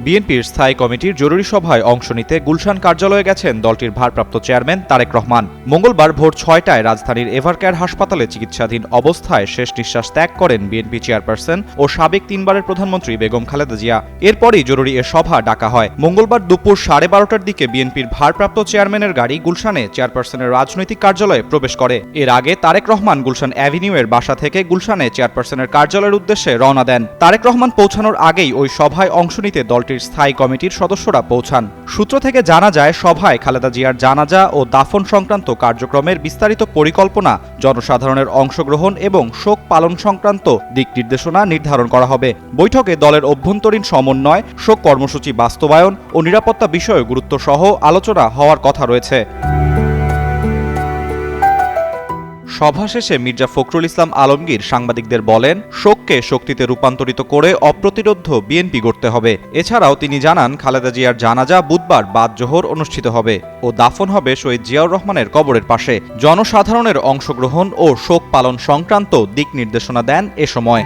বিএনপির স্থায়ী কমিটির জরুরি সভায় অংশ নিতে গুলশান কার্যালয়ে গেছেন দলটির ভারপ্রাপ্ত চেয়ারম্যান তারেক রহমান। মঙ্গলবার ভোর ৬টায় রাজধানীর এভারকেয়ার হাসপাতালে চিকিৎসাধীন অবস্থায় শেষ নিঃশ্বাস ত্যাগ করেন বিএনপি চেয়ারপারসন ও সাবেক ৩ বারের প্রধানমন্ত্রী বেগম খালেদা জিয়া। এরপরই জরুরি এ সভা ডাকা হয়। মঙ্গলবার দুপুর 12:30টার দিকে বিএনপির ভারপ্রাপ্ত চেয়ারম্যানের গাড়ি গুলশানে চেয়ারপারসনের রাজনৈতিক কার্যালয়ে প্রবেশ করে। এর আগে তারেক রহমান গুলশান অ্যাভিনিউয়ের বাসা থেকে গুলশানে চেয়ারপারসনের কার্যালয়ের উদ্দেশ্যে রওনা দেন। তারেক রহমান পৌঁছানোর আগেই ওই সভায় অংশ নিতে দলটির স্থায়ী কমিটির সদস্যরা পৌঁছান। সূত্র থেকে জানা যায়, সভায় খালেদা জিয়ার জানাজা ও দাফন সংক্রান্ত কার্যক্রমের বিস্তারিত পরিকল্পনা, জনসাধারণের অংশগ্রহণ এবং শোক পালন সংক্রান্ত দিক নির্দেশনা নির্ধারণ করা হবে। বৈঠকে দলের অভ্যন্তরীণ সমন্বয়, শোক কর্মসূচি বাস্তবায়ন ও নিরাপত্তা বিষয়ে গুরুত্ব সহ আলোচনা হওয়ার কথা রয়েছে। সভা শেষে মির্জা ফখরুল ইসলাম আলমগীর সাংবাদিকদের বলেন, শোককে শক্তিতে রূপান্তরিত করে অপ্রতিরোধ্য বিএনপি গড়তে হবে। এছাড়াও তিনি জানান, খালেদা জিয়ার জানাজা বুধবার বাদ জোহর অনুষ্ঠিত হবে ও দাফন হবে শহীদ জিয়াউর রহমানের কবরের পাশে। জনসাধারণের অংশগ্রহণ ও শোক পালন সংক্রান্ত দিক নির্দেশনা দেন এ সময়।